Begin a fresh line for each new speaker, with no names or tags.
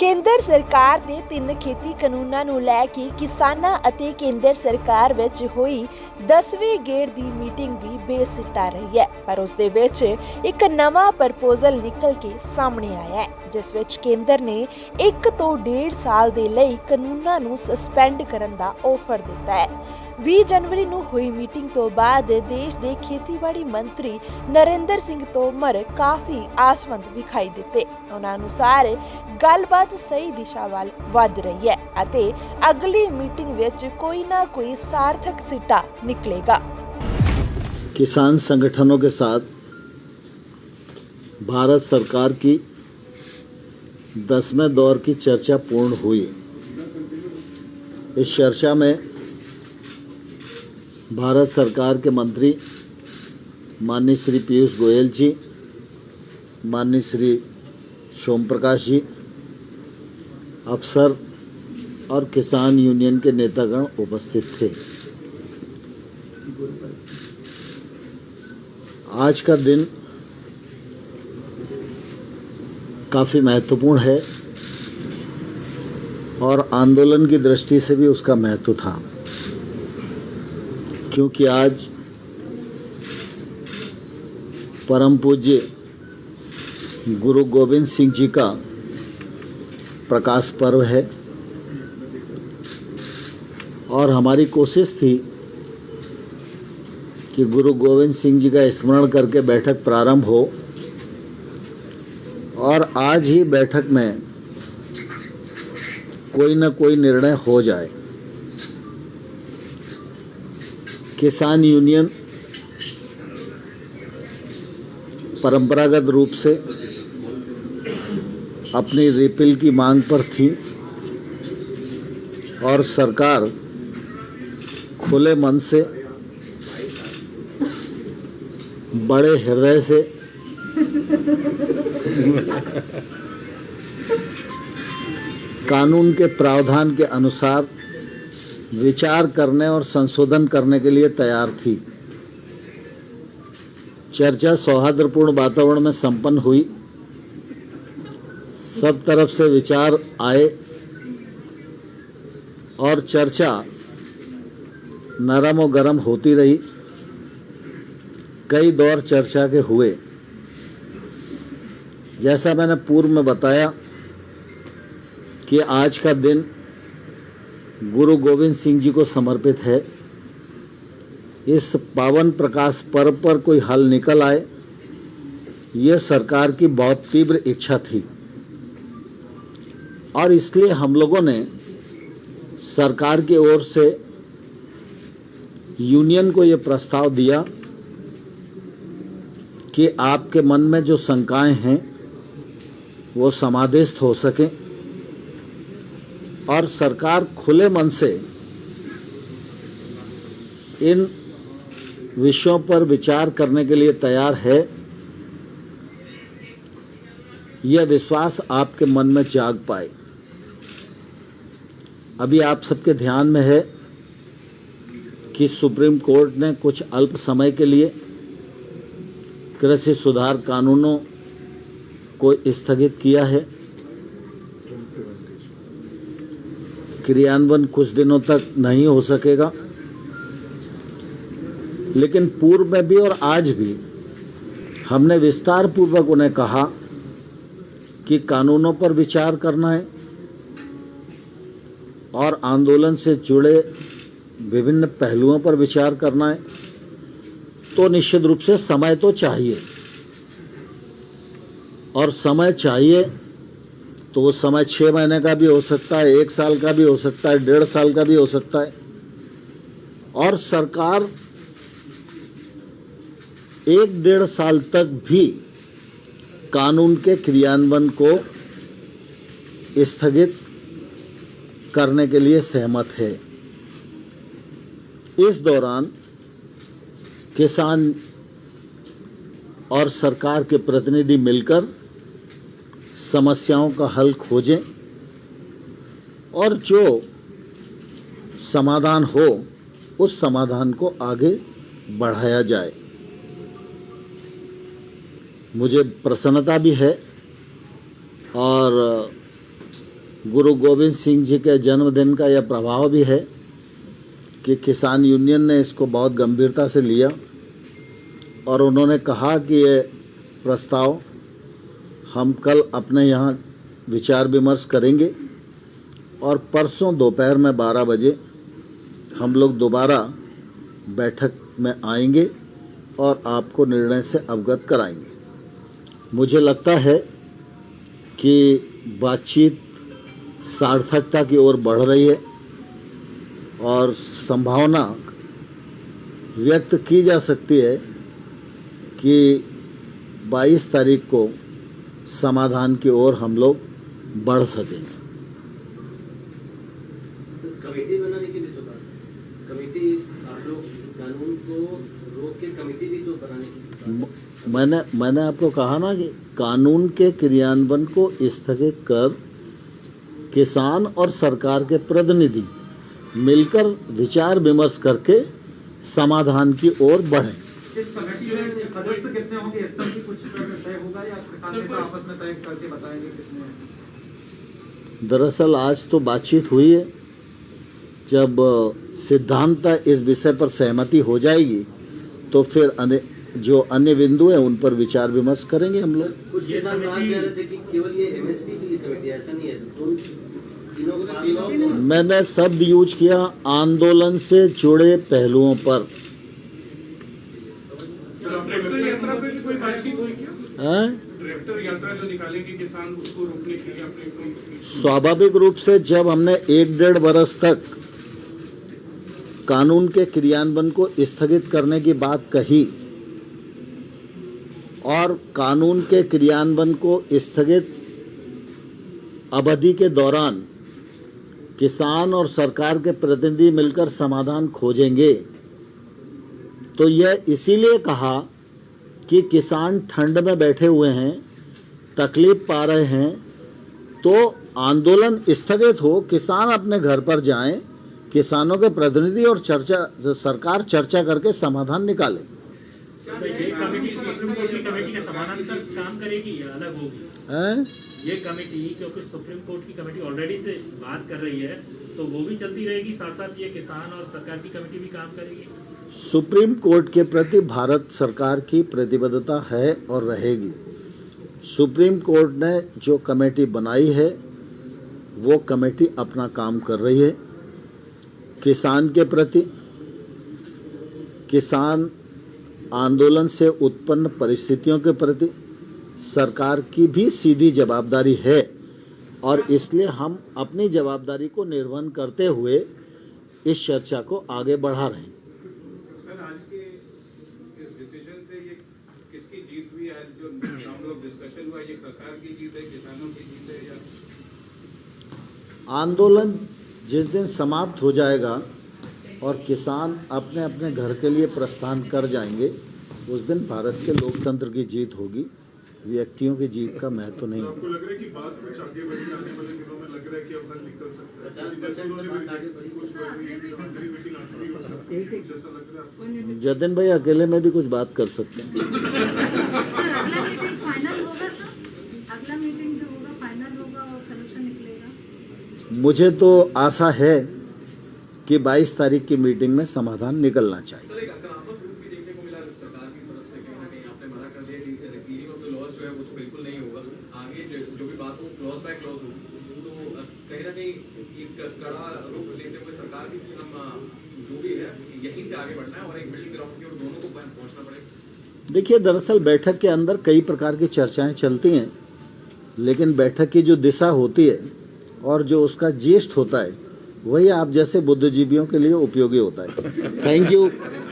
ਕੇਂਦਰ ਸਰਕਾਰ ਦੇ 3 ਖੇਤੀ ਕਾਨੂੰਨਾਂ ਨੂੰ ਲੈ ਕੇ ਕਿਸਾਨਾਂ ਅਤੇ ਕੇਂਦਰ ਸਰਕਾਰ ਵਿੱਚ ਹੋਈ 10ਵੇਂ ਗੇੜ ਦੀ ਮੀਟਿੰਗ ਵੀ ਬੇਸਿੱਟਾ ਰਹੀ ਹੈ। ਪਰ ਉਸ ਦੇ ਵਿੱਚ ਇੱਕ ਨਵਾਂ ਪ੍ਰਪੋਜ਼ਲ ਨਿਕਲ ਕੇ ਸਾਹਮਣੇ ਆਇਆ ਹੈ, ਜਿਸ ਵਿੱਚ ਕੇਂਦਰ ਨੇ 1 ਤੋਂ 1.5 ਸਾਲ ਦੇ ਲਈ ਕਾਨੂੰਨਾਂ ਨੂੰ ਸਸਪੈਂਡ ਕਰਨ ਦਾ ਆਫਰ ਦਿੱਤਾ ਹੈ। 20 ਜਨਵਰੀ ਨੂੰ ਹੋਈ ਮੀਟਿੰਗ ਤੋਂ ਬਾਅਦ ਦੇਸ਼ ਦੇ ਖੇਤੀਬਾੜੀ ਮੰਤਰੀ ਨਰਿੰਦਰ ਸਿੰਘ ਤੋਮਰ ਕਾਫੀ ਆਸਵੰਦ ਵਿਖਾਈ ਦਿੱਤੇ। ਉਹਨਾਂ ਅਨੁਸਾਰ ਗੱਲਬਾਤ ਸਹੀ ਦਿਸ਼ਾ ਵੱਲ ਵਧ ਰਹੀ ਹੈ ਅਤੇ ਅਗਲੀ मीटिंग ਵਿੱਚ कोई ना कोई सार्थक सिट्टा निकलेगा।
किसान संगठनों के साथ भारत सरकार की 10वें दौर की चर्चा पूर्ण हुई। इस चर्चा में भारत सरकार के मंत्री माननीय श्री पीयूष गोयल जी, माननीय श्री सोम प्रकाश जी, अफसर और किसान यूनियन के नेतागण उपस्थित थे। आज का दिन काफ़ी महत्वपूर्ण है और आंदोलन की दृष्टि से भी उसका महत्व था, क्योंकि आज परम पूज्य गुरु गोविंद सिंह जी का प्रकाश पर्व है और हमारी कोशिश थी कि गुरु गोविंद सिंह जी का स्मरण करके बैठक प्रारंभ हो और आज ही बैठक में कोई न कोई निर्णय हो जाए। किसान यूनियन परंपरागत रूप से अपनी रिपील की मांग पर थी और सरकार खुले मन से, बड़े हृदय से कानून के प्रावधान के अनुसार विचार करने और संशोधन करने के लिए तैयार थी। चर्चा सौहार्दपूर्ण वातावरण में संपन्न हुई। सब तरफ से विचार आए और चर्चा नरम और गरम होती रही। कई दौर चर्चा के हुए। जैसा मैंने पूर्व में बताया कि आज का दिन गुरु गोविंद सिंह जी को समर्पित है। इस पावन प्रकाश पर्व पर कोई हल निकल आए, यह सरकार की बहुत तीव्र इच्छा थी और इसलिए हम लोगों ने सरकार की ओर से यूनियन को ये प्रस्ताव दिया कि आपके मन में जो शंकाएं हैं वो समाधिस्थ हो सकें और सरकार खुले मन से इन विषयों पर विचार करने के लिए तैयार है। यह विश्वास आपके मन में जाग पाए। अभी आप सबके ध्यान में है कि सुप्रीम कोर्ट ने कुछ अल्प समय के लिए कृषि सुधार कानूनों को स्थगित किया है। क्रियान्वयन कुछ दिनों तक नहीं हो सकेगा, लेकिन पूर्व में भी और आज भी हमने विस्तार पूर्वक उन्हें कहा कि कानूनों पर विचार करना है और आंदोलन से जुड़े विभिन्न पहलुओं पर विचार करना है, तो निश्चित रूप से समय तो चाहिए और समय चाहिए तो वो समय 6 महीने का भी हो सकता है, 1 साल का भी हो सकता है, 1.5 साल का भी हो सकता है। और सरकार 1-1.5 साल तक भी कानून के क्रियान्वयन को स्थगित करने के लिए सहमत है। इस दौरान किसान और सरकार के प्रतिनिधि मिलकर समस्याओं का हल खोजें और जो समाधान हो उस समाधान को आगे बढ़ाया जाए। मुझे प्रसन्नता भी है और गुरु गोविंद सिंह जी के जन्मदिन का यह प्रभाव भी है कि किसान यूनियन ने इसको बहुत गंभीरता से लिया और उन्होंने कहा कि ये प्रस्ताव हम कल अपने यहाँ विचार विमर्श करेंगे और परसों दोपहर में 12 बजे हम लोग दोबारा बैठक में आएंगे और आपको निर्णय से अवगत कराएंगे। मुझे लगता है कि बातचीत सार्थकता की ओर बढ़ रही है और संभावना व्यक्त की जा सकती है कि 22 तारीख को समाधान की ओर हम लोग बढ़ सकेंगे।
कमेटी बनाने की भी तो बात, कमेटी आप लोग कानून को रोक के कमेटी भी तो बनाने की
मैंने आपको कहा ना कि कानून के क्रियान्वयन को स्थगित कर किसान और सरकार के प्रतिनिधि मिलकर विचार विमर्श करके समाधान की ओर बढ़ें।
इस कमेटी में सदस्य कितने होंगे, इसका भी कुछ तय होगा या किसान नेता आपस में तय करके बताएंगे कितने?
दरअसल आज तो बातचीत हुई है, जब सिद्धांत इस विषय पर सहमति हो जाएगी तो फिर जो अन्य बिंदु है उन पर विचार विमर्श करेंगे हम लोग।
कुछ किसान बात कह रहे थे कि केवल ये एमएसपी की कमेटी, ऐसा नहीं है, तीनों
मैंने शब्द यूज किया आंदोलन से जुड़े पहलुओं पर।
ट्रैक्टर यात्रा पे भी कोई बातचीत हुई क्या? ट्रैक्टर यात्रा जो निकालेंगे किसान, उसको रोकने के लिए आपने कोई?
स्वाभाविक रूप से जब हमने 1-1.5 वर्ष तक कानून के क्रियान्वयन को स्थगित करने की बात कही और कानून के क्रियान्वयन को स्थगित अवधि के दौरान किसान और सरकार के प्रतिनिधि मिलकर समाधान खोजेंगे, तो यह इसीलिए कहा कि किसान ठंड में बैठे हुए हैं, तकलीफ पा रहे हैं, तो आंदोलन स्थगित हो, किसान अपने घर पर जाएं, किसानों के प्रतिनिधि और सरकार चर्चा करके समाधान निकाले।
ये कमेटी सुप्रीम कोर्ट की कमेटी का समानांतर काम करेगी या अलग होगी? ये कमेटी, क्योंकि सुप्रीम कोर्ट की कमेटी ऑलरेडी से बात कर रही है, तो वो भी चलती रहेगी, साथ साथ ये किसान और सरकार की कमेटी भी काम करेगी।
सुप्रीम कोर्ट के प्रति भारत सरकार की प्रतिबद्धता है और रहेगी। सुप्रीम कोर्ट ने जो कमेटी बनाई है वो कमेटी अपना काम कर रही है। किसान के प्रति, किसान आंदोलन से उत्पन्न परिस्थितियों के प्रति सरकार की भी सीधी जवाबदारी है और इसलिए हम अपनी जवाबदारी को निर्वहन करते हुए इस चर्चा को आगे बढ़ा रहे हैं।
सर, आज के इस डिसीजन से ये किसकी जीत हुई? आज जो हम लोग डिस्कशन हुआ, ये सरकार की जीत है, किसानों की जीत है या?
आंदोलन जिस दिन समाप्त हो जाएगा और किसान अपने अपने घर के लिए प्रस्थान कर जाएंगे, उस दिन भारत के लोकतंत्र की जीत होगी, व्यक्तियों की जीत का महत्व नहीं।
आपको लग रहा है कि बात कुछ आगे बढ़ी, आने वाले दिनों में लग रहा है कि अब हल निकल सकता है?
50% से बात आगे बढ़ी,
कुछ आखिरी मीटिंग आखिरी हो सकती है, कुछ ऐसा लग रहा है आपको?
जतिन भाई अकेले में भी कुछ बात कर सकते हैं।
अगला मीटिंग फाइनल होगा सर? अगला मीटिंग जो होगा फाइनल होगा और सॉल्यूशन निकलेगा?
मुझे तो आशा है कि 22 तारीख की मीटिंग में समाधान निकलना चाहिए।
सर, एक आक्रामक रूप भी देखने को मिला सरकार की तरफ से, कहीं ना कहीं आपने मना कर दिया कि रिपीलिंग ऑफ द लॉज जो है वो तो बिल्कुल नहीं होगा, आगे जो भी बात हो क्लॉज बाय क्लॉज हो, तो कहीं ना कहीं एक कड़ा रुख लेते हुए सरकार भी कि हम जो भी है यहीं से आगे बढ़ना है और एक मिडिल ग्राउंड की ओर दोनों को पहुंचना पड़ेगा।
देखिए, दरअसल बैठक के अंदर कई प्रकार की चर्चाएं चलती हैं, लेकिन बैठक की जो दिशा होती है और जो उसका जेस्ट होता है वही आप जैसे बुद्धिजीवियों के लिए उपयोगी होता है। Thank you.